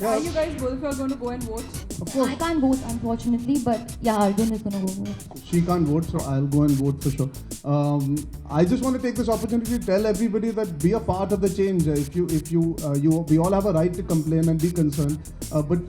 Are you guys both of you are going to go and vote? Of course. I can't vote, unfortunately, but yeah, Arjun is gonna go vote. She can't vote, so I'll go and vote for sure. I just want to take this opportunity to tell everybody that be a part of the change. We all have a right to complain and be concerned, but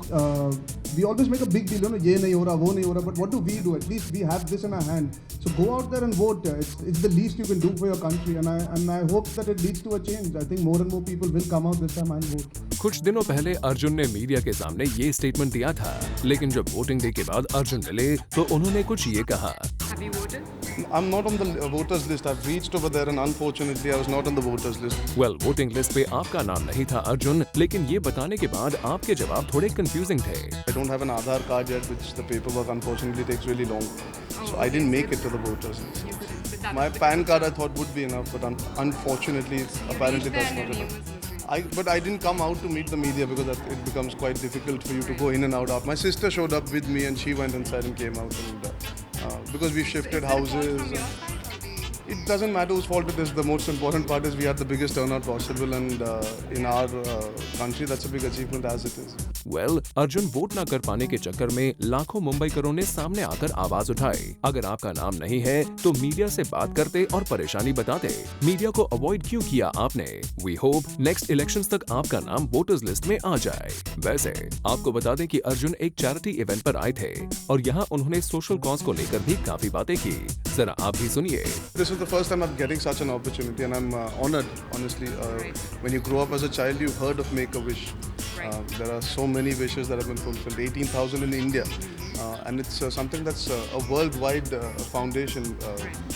we always make a big deal. Ye nahi ho raha, wo nahi ho raha. But what do we do? At least we have this in our hand. So go out there and vote. It's the least you can do for your country, and I hope that it leads to a change. I think more and more people will come out this time and vote. कुछ दिनों पहले अर्जुन ने media के सामने ये statement दिया था, लेकिन जब वोटिंग डे के बाद अर्जुन मिले तो उन्होंने कुछ ये कहा। Have you voted? I'm not on the voters list. I've reached over there and unfortunately I was not on the voters list. Well, voting list पे आपका नाम नहीं था अर्जुन, लेकिन ये बताने के बाद आपके जवाब थोड़े कंफ्यूजिंग थे। I don't have an Aadhaar card yet, which the paperwork unfortunately takes really long. So I didn't make it to the voters list. My PAN card I thought would be enough, but unfortunately apparently that's not enough. But I didn't come out to meet the media because it becomes quite difficult for you to go in and out. My sister showed up with me and she went inside and came out. And, because we shifted houses. It doesn't matter whose fault it is. The most important part is we had the biggest turnout possible, and in our country, that's a big achievement as it is. Well, Arjun vote ना कर पाने के चक्कर में लाखों मुंबईकरों ने सामने आकर आवाज उठाई। अगर आपका नाम नहीं है तो मीडिया से बात करते और परेशानी बताते। मीडिया को अवॉइड क्यों किया आपने? We hope नेक्स्ट इलेक्शंस तक आपका नाम वोटर्स लिस्ट में आ जाए। वैसे आपको बता दें कि अर्जुन एक चैरिटी इवेंट पर आए थे और यहाँ उन्होंने सोशल कॉज को लेकर भी काफी बातें की। जरा आप भी सुनिए। This is the first time I'm getting such an opportunity, and I'm honored, honestly. When you grow up as a child, you've heard of Make-A-Wish. There are so many wishes that have been fulfilled, 18,000 in India. And it's something that's a worldwide foundation.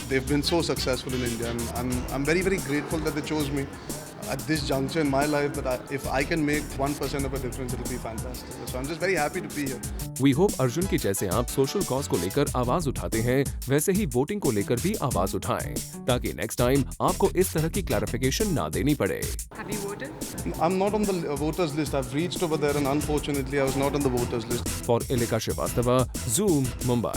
They've been so successful in India, and I'm very, very grateful that they chose me at this juncture in my life, that if I can make 1% of a difference, it'll be fantastic. So I'm just very happy to be here. We hope Arjun की जैसे आप social cause को लेकर आवाज उठाते हैं, वैसे ही voting को लेकर भी आवाज उठाएं, ताकि नेक्स्ट टाइम आपको इस तरह की क्लैरिफिकेशन ना देनी पड़े। Have you voted? I'm not on the voters list. I've reached over there and unfortunately I was not on the voters list. For Ilika Srivastava, Zoom, Mumbai.